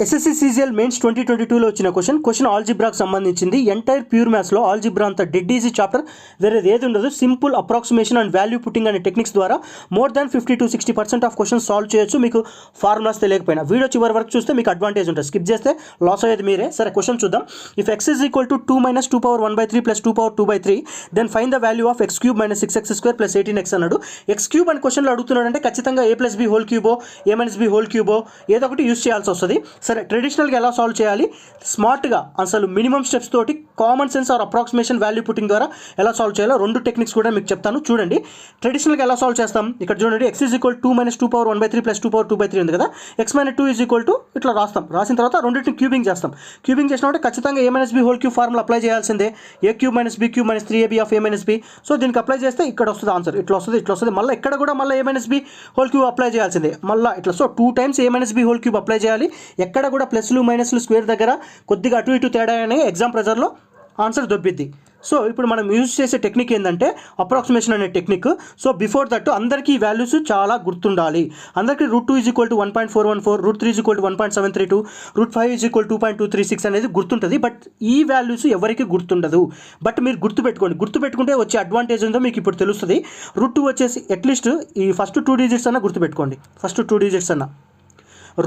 SSC CGL mains 2022లో వచ్చిన question ఆల్జిబ్రాకి సంబంధించింది. Entire pure మ్యాథ్స్లో ఆల్జిబ్రా అంతా డెడ్ ఈజీ చాప్టర్, వేరేది ఏది ఉండదు. Simple approximation and value putting అనే టెక్నిక్స్ ద్వారా more than 50 to 60% of questions solve చేయొచ్చు. మీకు ఫార్ములాస్ తెలియకపోయినా వీడియో చివరి వరకు చూస్తే మీకు అడ్వాంటేజ్ ఉంటుంది. స్కిప్ చేస్తే లాస్ అయ్యేది మీరే. సరే, క్వశ్చన్ చూద్దాం. If x is equal to 2 minus 2 power 1 by 3 plus 2 power 2 by 3 then find the value of x cube minus 6x square plus 18x అన్నాడు. x క్యూబ్ అని క్వశ్చన్లో అడుగుతున్నాడు అంటే ఖచ్చితంగా a plus b హోల్ క్యూబో a minus b హోల్ క్యూబో ఏదో ఒకటి యూస్ చేయాల్సి వస్తుంది. సరే, ట్రెడిషనల్గా ఎలా సాల్వ్ చేయాలి, స్మార్ట్గా అసలు మినిమం స్టెప్స్ తోటి common sense or approximation value putting ద్వారా ఎలా సాల్వ్ చేయాలో రెండు టెక్నిక్స్ కూడా మీకు చెప్తాను. చూడండి, ట్రెడిషనల్గా ఎలా సాల్వ్ చేస్తాం. ఇక్కడ చూడండి, x is equal to 2 minus 2 power 1 by 3 plus 2 power 2 by 3 ఉంది కదా. x minus 2 is equal to ఇట్లా రాస్తాం. రాసిన తర్వాత రెండింటిని క్యూబింగ్ చేస్తాం. క్యూబింగ్ చేసినప్పుడు ఖచ్చితంగా a minus b whole cube formula apply చేయాల్సిందే. a cube minus b cube minus 3ab of a minus b. So దీనికి అప్లై చేస్తే ఇక్కడ వస్తుంది ఆన్సర్. ఇట్లా వస్తుంది. మళ్ళీ ఇక్కడ కూడా మళ్ళీ a minus b whole cube apply చేయాల్సిందే. మళ్ళీ ఇట్లా. So 2 times a minus b whole cube apply చేయాలి. ఎక్కడ కూడా ప్లస్లు మైనస్లు స్క్వేర్ దగ్గర కొద్దిగా అటు ఇటు తేడా అనే ఎగ్జామ్ ప్రెజర్లో ఆన్సర్ దొబ్బిద్ది. సో ఇప్పుడు మనం యూజ్ చేసే టెక్నిక్ ఏంటంటే అప్రాక్సిమేషన్ అనే టెక్నిక్. సో బిఫోర్ దట్ అందరికీ ఈ వాల్యూస్ చాలా గుర్తుండాలి. అందరికీ √2 is equal to 1.414, √3 is equal to 1.732, √5 is equal to 2.236 అనేది గుర్తుంటుంది. బట్ ఈ వాల్యూస్ ఎవరికి గుర్తుండదు. బట్ మీరు గుర్తుపెట్టుకుంటే వచ్చే అడ్వాంటేజ్ ఉందో మీకు ఇప్పుడు తెలుస్తుంది. √2 వచ్చేసి అట్లీస్ట్ ఈ ఫస్ట్ 2 digits అన్న గుర్తుపెట్టుకోండి. ఫస్ట్ 2 digits అన్న.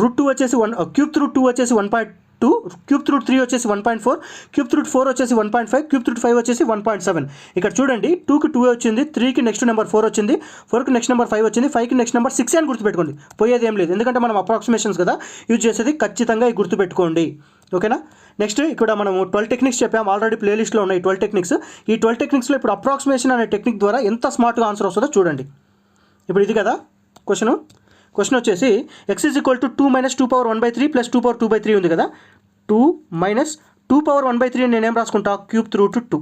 √2 వచ్చేసి క్యూబ్ రూట్ 2 వచ్చేసి 1.2, క్యూబ్ రూట్ 3 వచ్చేసి 1.4, క్యూబ్ రూట్ 4 వచ్చేసి 1.5, క్యూబ్ రూట్ 5 వచ్చేసి 1.7. ఇక్కడ చూడండి, 2కి 2 వచ్చింది, 3కి నెక్స్ట్ నెంబర్ 4 వచ్చింది, 4కి నెక్స్ట్ నెంబర్ 5 వచ్చింది, 5కి నెక్స్ట్ నెంబర్ 6 అని గుర్తుపెట్టుకోండి. పోయేది ఏం లేదు, ఎందుకంటే మనం అప్రాక్సిమేషన్స్ కదా యూజ్ చేసేది. ఖచ్చితంగా ఇది గుర్తుపెట్టుకోండి. ఓకేనా. నెక్స్ట్ ఇక్కడ మనం 12 టెక్నిక్స్ చెప్పాము. ఆల్రెడీ ప్లేలిస్ట్లో ఉన్నాయి 12 టెక్నిక్స్. ఈ 12 టెక్నిక్స్లో ఇప్పుడు అప్రాక్సిమేషన్ అనే టెక్నిక్ ద్వారా ఎంత స్మార్ట్గా ఆన్సర్ వస్తుందో చూడండి. ఇప్పుడు ఇది కదా క్వశ్చన్ వచ్చేసి x is equal to 2 minus 2 power 1 by 3 plus 2 power 2 by 3 ఉంది కదా. 2 minus 2 power 1 by 3 అని నేనేం రాసుకుంటా, క్యూబ్ రూట్ 2.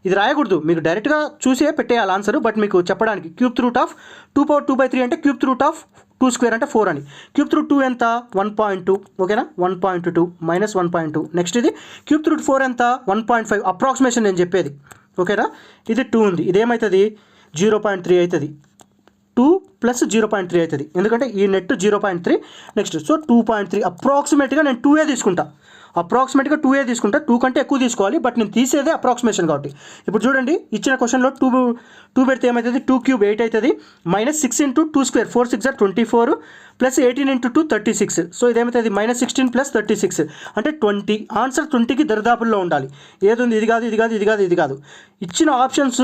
ఇది రాయకూడదు, మీకు డైరెక్ట్గా చూసే పెట్టేయాలి ఆన్సర్. బట్ మీకు చెప్పడానికి cube root of 2 power 2 by 3 అంటే క్యూబ్ రూట్ ఆఫ్ 2 స్క్వేర్ అంటే 4 అని. క్యూబ్ రూట్ 2 ఎంత, 1.2. ఓకేనా, 1.2 మైనస్ 1.2. నెక్స్ట్ ఇది క్యూబ్ రూట్ 4 ఎంత, 1.5. అప్రాక్సిమేషన్ నేను చెప్పేది. ఓకేనా. ఇది 2 ఉంది, ఇదేమవుతుంది 0.3 అవుతుంది. 2 + 0.3 అవుతుంది, ఎందుకంటే ఈ నెట్ 0.3. Next so 2.3. అప్రాక్సిమేట్గా నేను 2a తీసుకుంటా. 2 కంటే ఎక్కువ తీసుకోవాలి. బట్ నేను తీసేదే అప్రాక్సిమేషన్ కాబట్టి. ఇప్పుడు చూడండి, ఇచ్చిన క్వశ్చన్లో 2 పెడితే ఏమవుతుంది, 2 క్యూబ్ 8 అవుతుంది, మైనస్ 6 × 2 స్క్వేర్ 4 6 24 ప్లస్ 18 × 2 36. సో ఇదేమవుతుంది -16 + 36 అంటే 20. ఆన్సర్ 20కి దరిదాపుల్లో ఉండాలి. ఏది ఉంది, ఇది కాదు. ఇచ్చిన ఆప్షన్స్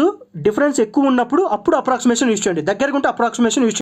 డిఫరెన్స్ ఎక్కువ ఉన్నప్పుడు అప్పుడు అప్రాక్సిమేషన్ యూజ్ చేయండి. దగ్గరగా ఉంటే అప్రాక్సిమేషన్ యూజ్ చేయండి.